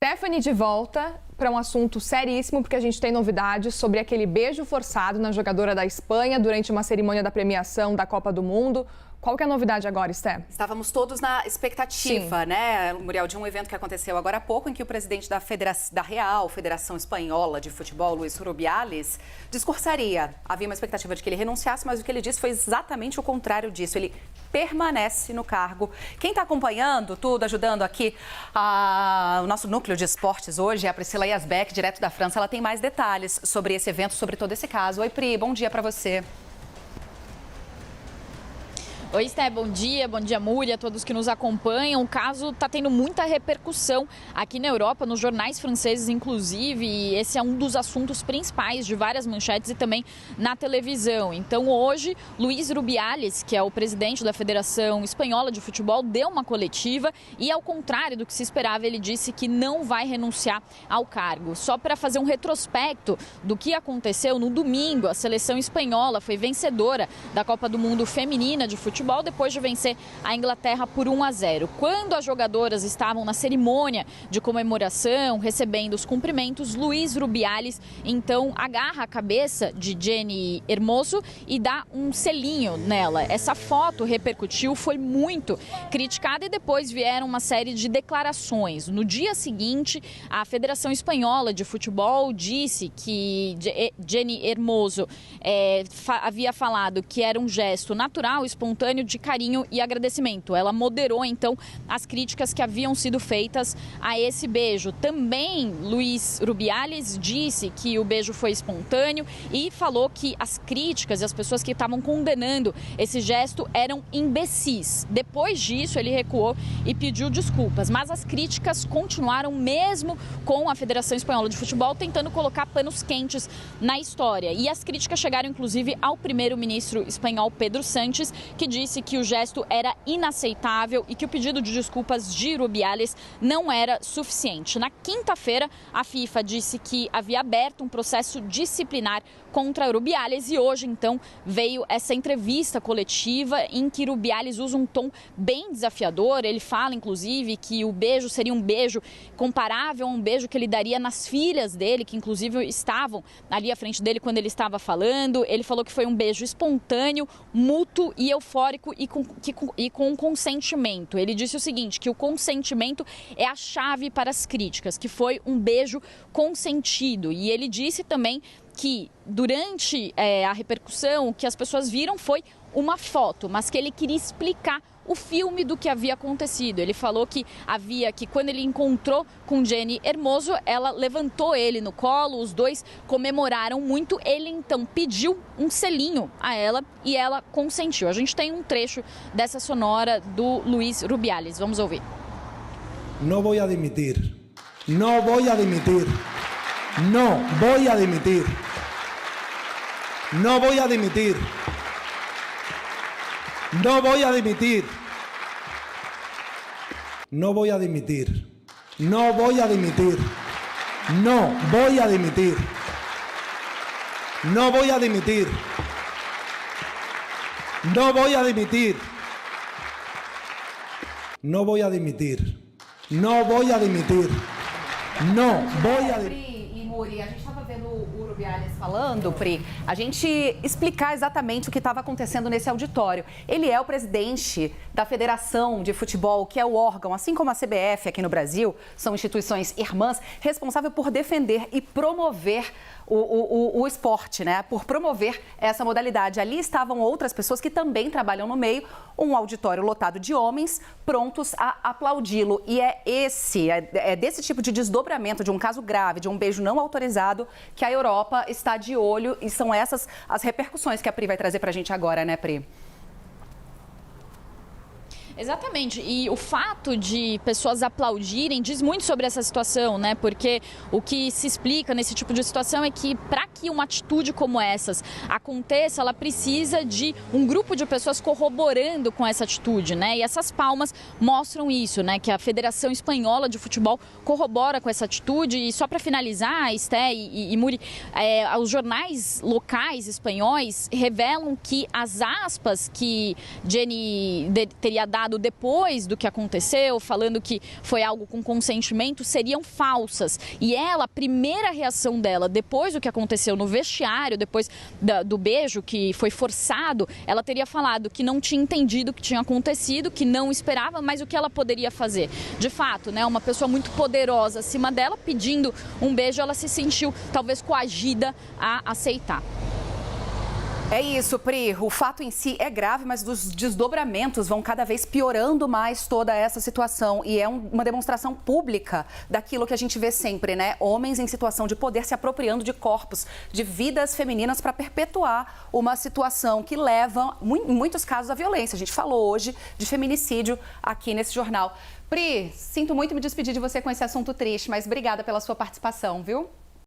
Stephanie de volta para um assunto seríssimo, porque a gente tem novidades sobre aquele beijo forçado na jogadora da Espanha durante uma cerimônia da premiação da Copa do Mundo. Qual que é a novidade agora, Sté? Estávamos todos na expectativa, né, Muriel, de um evento que aconteceu agora há pouco, em que o presidente da Real Federação Espanhola de Futebol, Luís Rubiales, discursaria. Havia uma expectativa de que ele renunciasse, mas o que ele disse foi exatamente o contrário disso. Ele permanece no cargo. Quem está acompanhando tudo, ajudando aqui o nosso núcleo de esportes hoje é a Priscila Yazbek, direto da França. Ela tem mais detalhes sobre esse evento, sobre todo esse caso. Oi, Pri, bom dia para você. Oi, Sté, bom dia, Múria, a todos que nos acompanham. O caso está tendo muita repercussão aqui na Europa, nos jornais franceses, inclusive, e esse é um dos assuntos principais de várias manchetes e também na televisão. Então, hoje, Luís Rubiales, que é o presidente da Federação Espanhola de Futebol, deu uma coletiva e, ao contrário do que se esperava, ele disse que não vai renunciar ao cargo. Só para fazer um retrospecto do que aconteceu no domingo, a seleção espanhola foi vencedora da Copa do Mundo Feminina de Futebol, depois de vencer a Inglaterra por 1-0. Quando as jogadoras estavam na cerimônia de comemoração, recebendo os cumprimentos, Luís Rubiales então agarra a cabeça de Jenny Hermoso e dá um selinho nela. Essa foto repercutiu, foi muito criticada e depois vieram uma série de declarações. No dia seguinte, a Federação Espanhola de Futebol disse que Jenny Hermoso havia falado que era um gesto natural, espontâneo, de carinho e agradecimento. Ela moderou, então, as críticas que haviam sido feitas a esse beijo. Também, Luís Rubiales disse que o beijo foi espontâneo e falou que as críticas e as pessoas que estavam condenando esse gesto eram imbecis. Depois disso, ele recuou e pediu desculpas, mas as críticas continuaram mesmo com a Federação Espanhola de Futebol tentando colocar panos quentes na história. E as críticas chegaram, inclusive, ao primeiro-ministro espanhol Pedro Sánchez, que disse que o gesto era inaceitável e que o pedido de desculpas de Rubiales não era suficiente. Na quinta-feira, a FIFA disse que havia aberto um processo disciplinar contra Rubiales e hoje, então, veio essa entrevista coletiva em que Rubiales usa um tom bem desafiador. Ele fala, inclusive, que o beijo seria um beijo comparável a um beijo que ele daria nas filhas dele, que inclusive estavam ali à frente dele quando ele estava falando. Ele falou que foi um beijo espontâneo, mútuo e eufórico e com consentimento. Ele disse o seguinte, que o consentimento é a chave para as críticas, que foi um beijo consentido. E ele disse também que durante a repercussão o que as pessoas viram foi uma foto, mas que ele queria explicar o filme do que havia acontecido. Ele falou que quando ele encontrou com Jenny Hermoso, ela levantou ele no colo, os dois comemoraram muito. Ele então pediu um selinho a ela e ela consentiu. A gente tem um trecho dessa sonora do Luís Rubiales. Vamos ouvir. Não vou admitir. Não vou admitir. Não vou admitir. Não vou admitir. No voy a dimitir. No voy a dimitir. No voy a dimitir. No voy a dimitir. No voy a dimitir. No voy a dimitir. No voy a dimitir. No voy a dimitir. No voy a dimitir. A gente estava vendo o Rubiales falando, Pri, a gente explicar exatamente o que estava acontecendo nesse auditório. Ele é o presidente da Federação de Futebol, que é o órgão, assim como a CBF aqui no Brasil, são instituições irmãs, responsável por defender e promover o esporte, né? Por promover essa modalidade. Ali estavam outras pessoas que também trabalham no meio, um auditório lotado de homens prontos a aplaudi-lo. E é desse tipo de desdobramento de um caso grave, de um beijo não autorizado, que a Europa está de olho e são essas as repercussões que a Pri vai trazer pra gente agora, né, Pri? Exatamente, e o fato de pessoas aplaudirem diz muito sobre essa situação, né? Porque o que se explica nesse tipo de situação é que para que uma atitude como essas aconteça, ela precisa de um grupo de pessoas corroborando com essa atitude, né? E essas palmas mostram isso, né? Que a Federação Espanhola de Futebol corrobora com essa atitude. E só para finalizar, Esté e Muri, os jornais locais espanhóis revelam que as aspas que Jenny teria dado postado depois do que aconteceu, falando que foi algo com consentimento, seriam falsas. E ela, a primeira reação dela, depois do que aconteceu no vestiário, depois do beijo que foi forçado, ela teria falado que não tinha entendido o que tinha acontecido, que não esperava, mas o que ela poderia fazer. De fato, né, uma pessoa muito poderosa acima dela, pedindo um beijo, ela se sentiu talvez coagida a aceitar. É isso, Pri. O fato em si é grave, mas os desdobramentos vão cada vez piorando mais toda essa situação. E é uma demonstração pública daquilo que a gente vê sempre, né? Homens em situação de poder se apropriando de corpos, de vidas femininas para perpetuar uma situação que leva, em muitos casos, à violência. A gente falou hoje de feminicídio aqui nesse jornal. Pri, sinto muito me despedir de você com esse assunto triste, mas obrigada pela sua participação, viu?